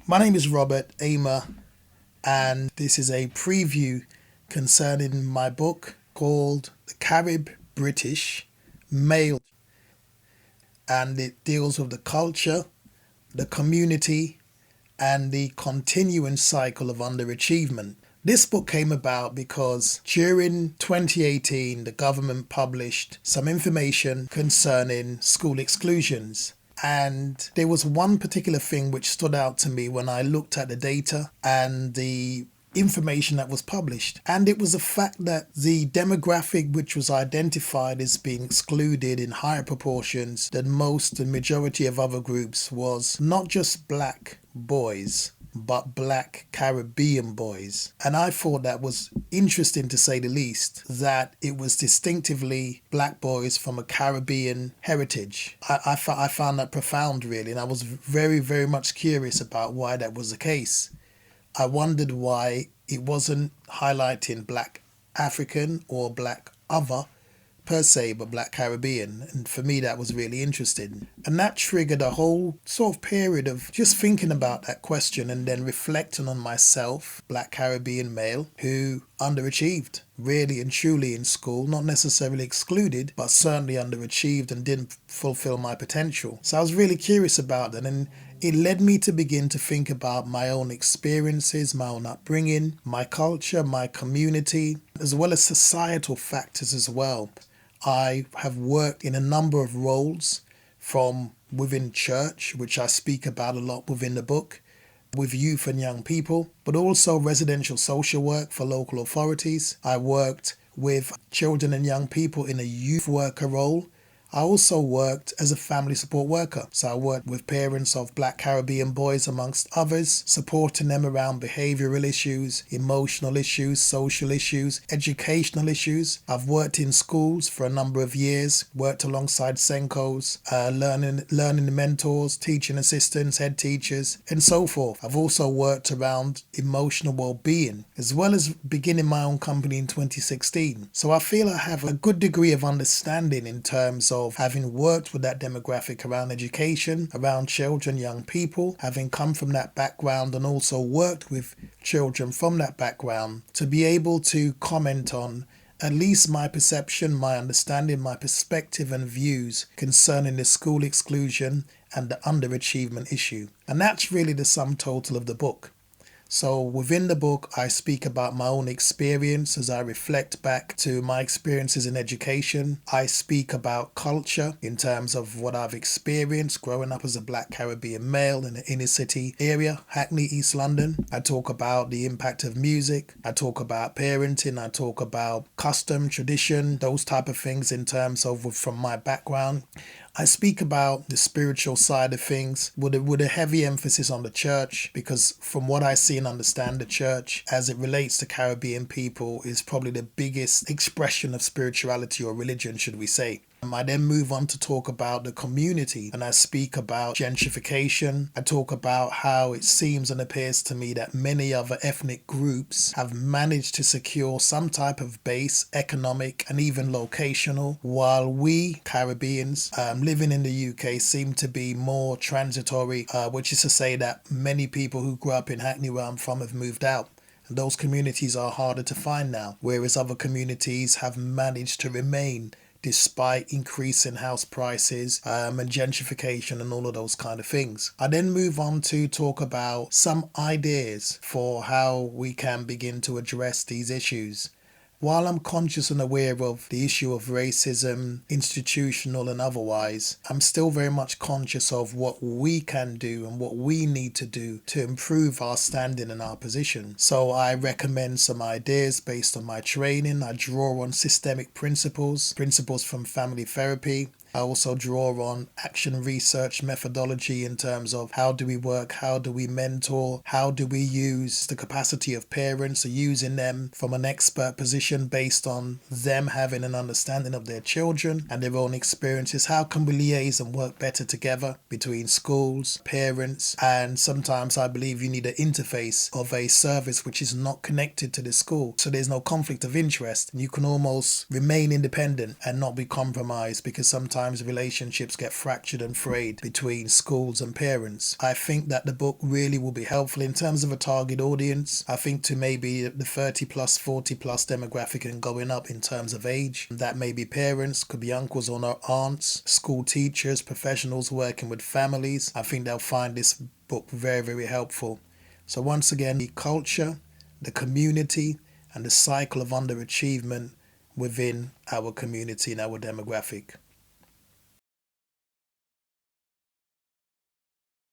My name is Robert Aymer, and this is a preview concerning my book called The Carib-British Male, and it deals with the culture, the community, and the continuing cycle of underachievement. This book came about because during 2018, the government published some information concerning school exclusions. And there was one particular thing which stood out to me when I looked at the data and the information that was published. And it was the fact that the demographic which was identified as being excluded in higher proportions than most and majority of other groups was not just black boys, but black Caribbean boys. And I thought that was interesting, to say the least, that it was distinctively black boys from a Caribbean heritage. I found that profound, really, and I was very, very much curious about why that was the case. I wondered why it wasn't highlighting black African or black other per se, but black Caribbean. And for me, that was really interesting. And that triggered a whole sort of period of just thinking about that question and then reflecting on myself, black Caribbean male, who underachieved really and truly in school, not necessarily excluded, but certainly underachieved and didn't fulfill my potential. So I was really curious about that, and it led me to begin to think about my own experiences, my own upbringing, my culture, my community, as well as societal factors as well. I have worked in a number of roles, from within church, which I speak about a lot within the book, with youth and young people, but also residential social work for local authorities. I worked with children and young people in a youth worker role. I also worked as a family support worker. So I worked with parents of black Caribbean boys, amongst others, supporting them around behavioral issues, emotional issues, social issues, educational issues. I've worked in schools for a number of years, worked alongside Senkos, learning mentors, teaching assistants, head teachers, and so forth. I've also worked around emotional well-being, as well as beginning my own company in 2016. So I feel I have a good degree of understanding in terms of having worked with that demographic around education, around children, young people, having come from that background and also worked with children from that background, to be able to comment on at least my perception, my understanding, my perspective and views concerning the school exclusion and the underachievement issue. And that's really the sum total of the book. So within the book, I speak about my own experience as I reflect back to my experiences in education. I speak about culture in terms of what I've experienced growing up as a black Caribbean male in the inner city area, Hackney, East London. I talk about the impact of music. I talk about parenting. I talk about custom, tradition, those type of things in terms of from my background. I speak about the spiritual side of things with a heavy emphasis on the church, because from what I see and understand, the church as it relates to Caribbean people is probably the biggest expression of spirituality or religion, should we say. I then move on to talk about the community, and I speak about gentrification. I talk about how it seems and appears to me that many other ethnic groups have managed to secure some type of base, economic and even locational, while we Caribbeans living in the UK seem to be more transitory, which is to say that many people who grew up in Hackney, where I'm from, have moved out. And those communities are harder to find now, whereas other communities have managed to remain despite increasing house prices and gentrification and all of those kind of things. I then move on to talk about some ideas for how we can begin to address these issues. While I'm conscious and aware of the issue of racism, institutional and otherwise, I'm still very much conscious of what we can do and what we need to do to improve our standing and our position. So I recommend some ideas based on my training. I draw on systemic principles from family therapy. I also draw on action research methodology in terms of how do we work, how do we mentor, how do we use the capacity of parents, or using them from an expert position based on them having an understanding of their children and their own experiences. How can we liaise and work better together between schools, parents, and sometimes I believe you need an interface of a service which is not connected to the school. So there's no conflict of interest. You can almost remain independent and not be compromised, because sometimes sometimes relationships get fractured and frayed between schools and parents. I think that the book really will be helpful in terms of a target audience. I think to maybe the 30 plus, 40 plus demographic and going up in terms of age. That may be parents, could be uncles or aunts, school teachers, professionals working with families. I think they'll find this book very, very helpful. So once again, the culture, the community, and the cycle of underachievement within our community and our demographic.